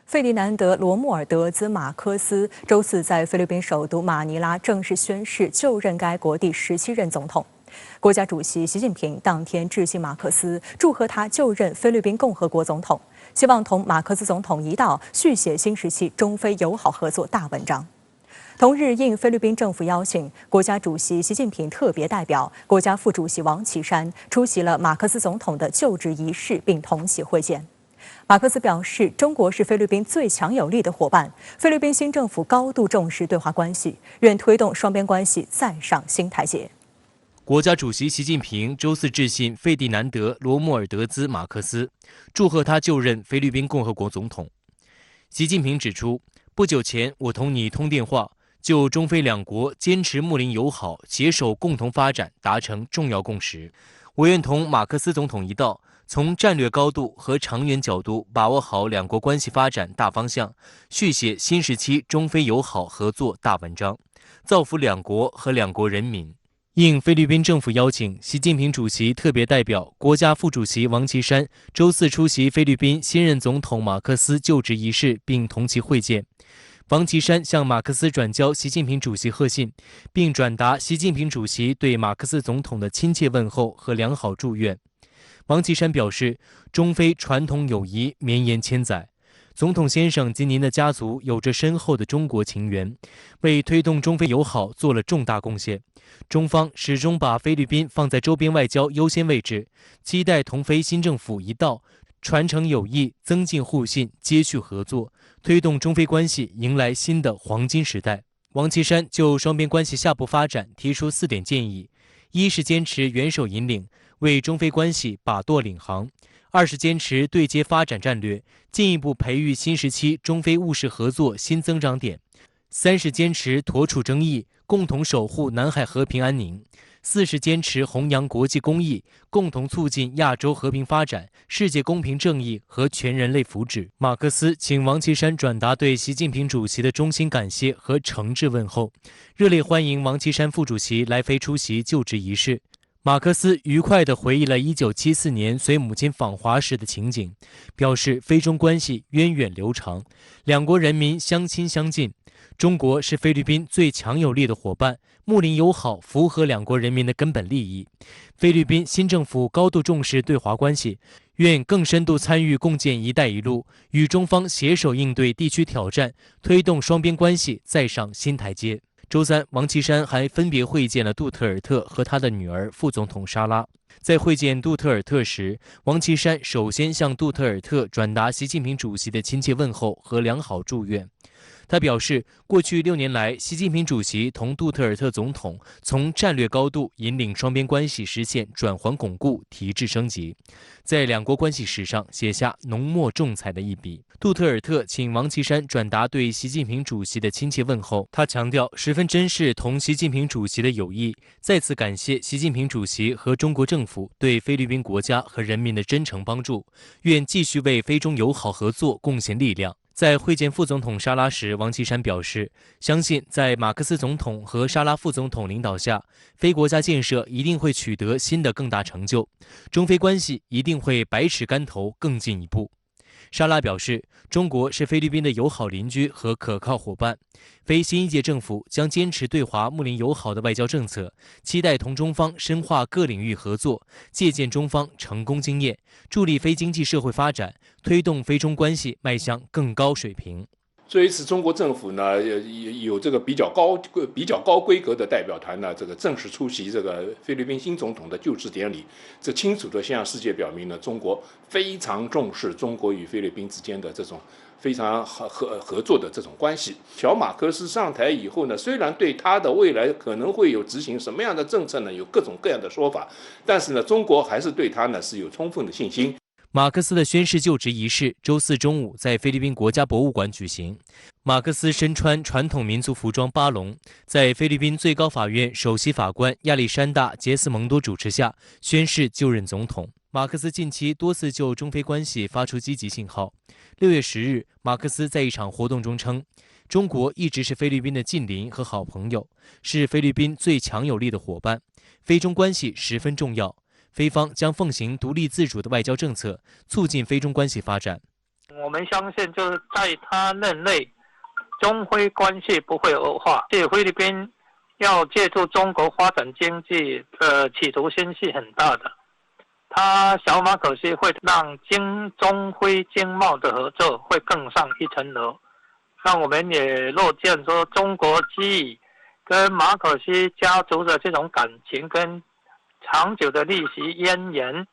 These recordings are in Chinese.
费迪南德·罗穆尔德兹·马科斯周四在菲律宾首都马尼拉正式宣誓就任该国第17任总统。国家主席习近平当天致信马克思，祝贺他就任菲律宾共和国总统，希望同马克思总统一道续写新时期中非友好合作大文章。同日，应菲律宾政府邀请，国家主席习近平特别代表、国家副主席王岐山出席了马克思总统的就职仪式，并同席会见。马克思表示，中国是菲律宾最强有力的伙伴，菲律宾新政府高度重视对华关系，愿推动双边关系再上新台阶。国家主席习近平周四致信费迪南德·罗穆尔德兹·马克思，祝贺他就任菲律宾共和国总统。习近平指出，不久前我同你通电话，就中非两国坚持睦邻友好、携手共同发展达成重要共识。我愿同马克思总统一道，从战略高度和长远角度把握好两国关系发展大方向，续写新时期中非友好合作大文章，造福两国和两国人民。应菲律宾政府邀请，习近平主席特别代表、国家副主席王岐山周四出席菲律宾新任总统马克思就职仪式，并同其会见。王岐山向马克思转交习近平主席贺信，并转达习近平主席对马克思总统的亲切问候和良好祝愿。王岐山表示，中非传统友谊绵延千载，总统先生及您的家族有着深厚的中国情缘，为推动中非友好做了重大贡献。中方始终把菲律宾放在周边外交优先位置，期待同菲新政府一道传承友谊，增进互信，接续合作，推动中非关系迎来新的黄金时代。王岐山就双边关系下步发展提出4点建议：一是坚持元首引领，为中非关系把舵领航；二是坚持对接发展战略，进一步培育新时期中非务实合作新增长点；三是坚持妥处争议，共同守护南海和平安宁；四是坚持弘扬国际公义，共同促进亚洲和平发展、世界公平正义和全人类福祉。马克思请王岐山转达对习近平主席的衷心感谢和诚挚问候，热烈欢迎王岐山副主席来菲出席就职仪式。马克思愉快地回忆了1974年随母亲访华时的情景，表示菲中关系源远流长，两国人民相亲相近。中国是菲律宾最强有力的伙伴，睦邻友好符合两国人民的根本利益。菲律宾新政府高度重视对华关系，愿更深度参与共建“一带一路”，与中方携手应对地区挑战，推动双边关系再上新台阶。周三，王岐山还分别会见了杜特尔特和他的女儿副总统莎拉。在会见杜特尔特时，王岐山首先向杜特尔特转达习近平主席的亲切问候和良好祝愿。他表示，过去6年来，习近平主席同杜特尔特总统从战略高度引领双边关系实现转圜巩固、提质升级，在两国关系史上写下浓墨重彩的一笔。杜特尔特请王岐山转达对习近平主席的亲切问候，他强调十分珍视同习近平主席的友谊，再次感谢习近平主席和中国政府对菲律宾国家和人民的真诚帮助，愿继续为菲中友好合作贡献力量。在会见副总统莎拉时，王岐山表示，相信在马克思总统和莎拉副总统领导下，菲国家建设一定会取得新的更大成就，中菲关系一定会百尺竿头更进一步。莎拉表示，中国是菲律宾的友好邻居和可靠伙伴，菲新一届政府将坚持对华睦邻友好的外交政策，期待同中方深化各领域合作，借鉴中方成功经验，助力菲经济社会发展，推动菲中关系迈向更高水平。这一次，中国政府呢有这个比较高规格的代表团呢，这个正式出席这个菲律宾新总统的就职典礼，这清楚地向世界表明了中国非常重视中国与菲律宾之间的这种非常合作的这种关系。小马克思上台以后呢，虽然对他的未来可能会有执行什么样的政策呢，有各种各样的说法，但是呢，中国还是对他呢是有充分的信心。马克思的宣誓就职仪式周四中午在菲律宾国家博物馆举行。马克思身穿传统民族服装巴龙，在菲律宾最高法院首席法官亚历山大·杰斯蒙多主持下宣誓就任总统。马克思近期多次就中菲关系发出积极信号。6月10日，马克思在一场活动中称，中国一直是菲律宾的近邻和好朋友，是菲律宾最强有力的伙伴，菲中关系十分重要。菲方将奉行独立自主的外交政策，促进菲中关系发展。我们相信就是在他任内，中菲关系不会恶化。菲律宾要借助中国发展经济的企图心是很大的。小马可斯会让中菲经贸的合作会更上一层楼。那我们也乐见说，中国基于跟马可斯家族的这种感情跟长久的历史渊源，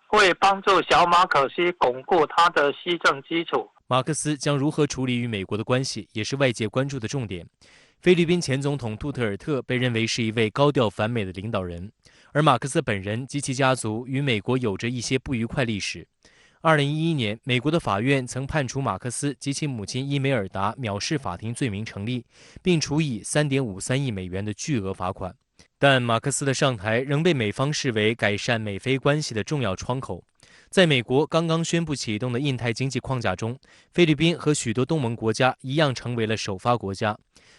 会帮助小马可斯巩固他的施政基础。马克思将如何处理与美国的关系，也是外界关注的重点。菲律宾前总统杜特尔特被认为是一位高调反美的领导人，而马克思本人及其家族与美国有着一些不愉快历史。2011年，美国的法院曾判处马克思及其母亲伊梅尔达藐视法庭罪名成立，并处以3.53亿美元的巨额罚款。但马克思的上台仍被美方视为改善美菲关系的重要窗口。在美国刚刚宣布启动的印太经济框架中，菲律宾和许多东盟国家一样成为了首发国家。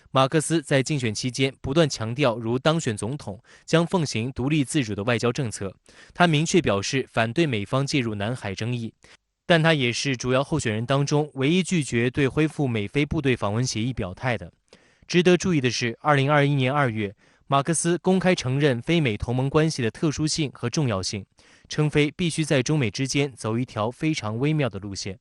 马克思在竞选期间不断强调，如当选总统将奉行独立自主的外交政策。他明确表示反对美方介入南海争议，但他也是主要候选人当中唯一拒绝对恢复美菲部队访问协议表态的。值得注意的是，2021年2月，马克思公开承认非美同盟关系的特殊性和重要性，称菲必须在中美之间走一条非常微妙的路线。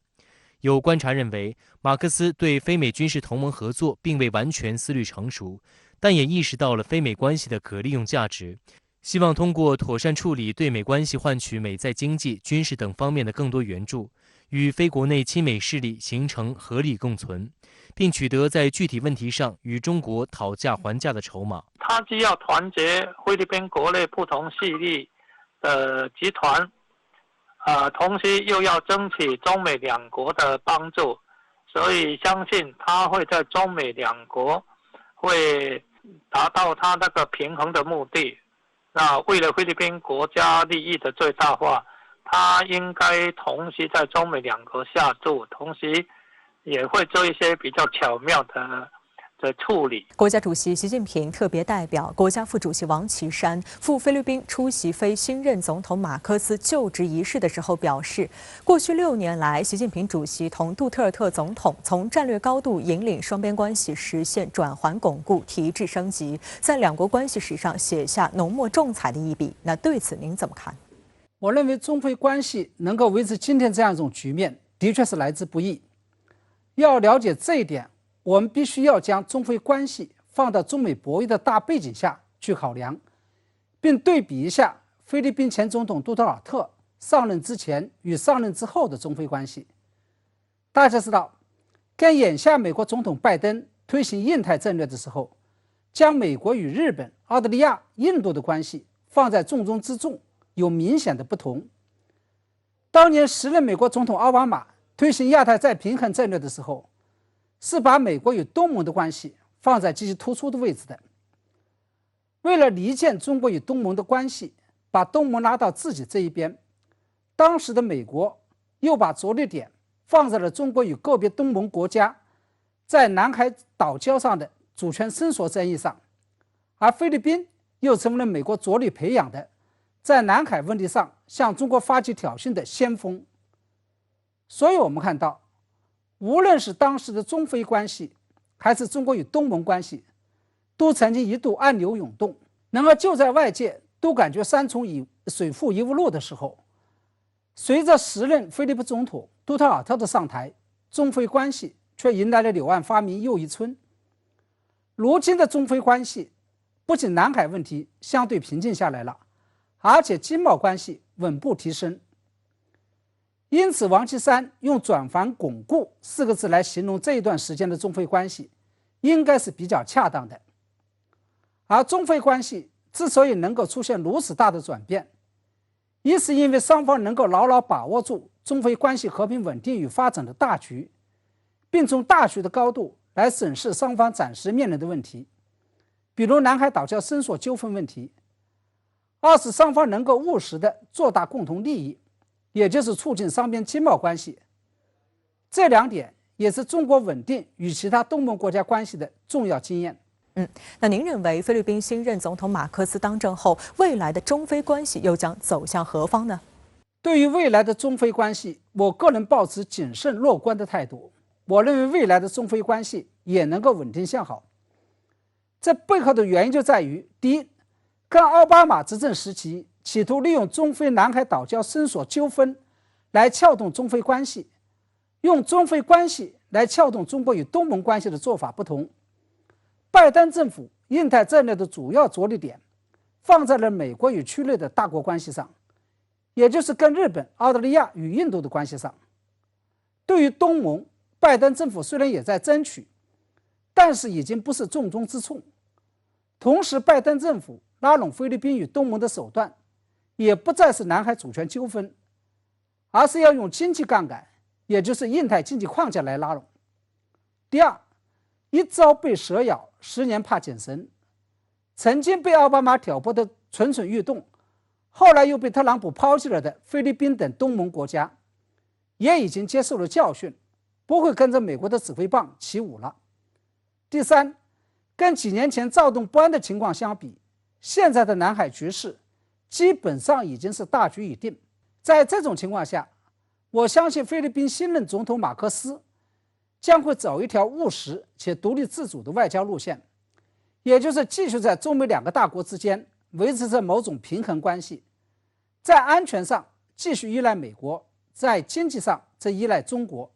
有观察认为，马克思对非美军事同盟合作并未完全思虑成熟，但也意识到了非美关系的可利用价值，希望通过妥善处理对美关系换取美在经济、军事等方面的更多援助，与非国内亲美势力形成合理共存，并取得在具体问题上与中国讨价还价的筹码。他既要团结菲律宾国内不同势力的集团，同时又要争取中美两国的帮助，所以相信他会在中美两国会达到他那个平衡的目的。那为了菲律宾国家利益的最大化，他应该同时在中美两国下注，同时也会做一些比较巧妙的处理。国家主席习近平特别代表、国家副主席王岐山赴菲律宾出席非新任总统马科斯就职仪式的时候表示，过去6年来，习近平主席同杜特尔特总统从战略高度引领双边关系实现转环巩固、提质升级，在两国关系史上写下浓墨重彩的一笔。那对此您怎么看？我认为中菲关系能够维持今天这样一种局面，的确是来之不易。要了解这一点，我们必须要将中菲关系放到中美博弈的大背景下去考量，并对比一下菲律宾前总统杜特尔特上任之前与上任之后的中菲关系。大家知道，跟眼下美国总统拜登推行印太战略的时候，将美国与日本、澳大利亚、印度的关系放在重中之重，有明显的不同。当年时任美国总统奥巴马推行亚太再平衡战略的时候，是把美国与东盟的关系放在极其突出的位置的。为了离间中国与东盟的关系，把东盟拉到自己这一边，当时的美国又把着力点放在了中国与个别东盟国家在南海岛礁上的主权伸索争议上，而菲律宾又成为了美国着力培养的在南海问题上向中国发起挑衅的先锋。所以我们看到，无论是当时的中菲关系，还是中国与东盟关系，都曾经一度暗流涌动。然而就在外界都感觉山重水复疑无路的时候，随着时任菲律宾总统杜特尔特的上台，中菲关系却迎来了柳暗花明又一村。如今的中菲关系不仅南海问题相对平静下来了，而且经贸关系稳步提升。因此王岐山用转环巩固4个字来形容这一段时间的中菲关系，应该是比较恰当的。而中菲关系之所以能够出现如此大的转变，一是因为双方能够牢牢把握住中菲关系和平稳定与发展的大局，并从大局的高度来审视双方暂时面临的问题，比如南海岛礁伸索纠纷问题；二是双方能够务实地做大共同利益，也就是促进双边经贸关系。这2点也是中国稳定与其他东盟国家关系的重要经验。那您认为菲律宾新任总统马科斯当政后，未来的中菲关系又将走向何方呢？对于未来的中非关系，我个人抱持谨慎乐观的态度。我认为未来的中非关系也能够稳定向好。这背后的原因就在于：第一，跟奥巴马执政时期企图利用中非南海岛礁伸索纠纷来撬动中非关系，用中非关系来撬动中国与东盟关系的做法不同。拜登政府印太战略的主要着力点放在了美国与区内的大国关系上，也就是跟日本、澳大利亚与印度的关系上。对于东盟，拜登政府虽然也在争取，但是已经不是重中之重。同时，拜登政府拉拢菲律宾与东盟的手段也不再是南海主权纠纷，而是要用经济杠杆，也就是印太经济框架来拉拢。第二，一朝被蛇咬，10年怕井绳。曾经被奥巴马挑拨的蠢蠢欲动，后来又被特朗普抛弃了的菲律宾等东盟国家，也已经接受了教训，不会跟着美国的指挥棒起舞了。第三，跟几年前躁动不安的情况相比，现在的南海局势基本上已经是大局已定。在这种情况下，我相信菲律宾新任总统马克思将会走一条务实且独立自主的外交路线，也就是继续在中美两个大国之间维持着某种平衡关系，在安全上继续依赖美国，在经济上则依赖中国。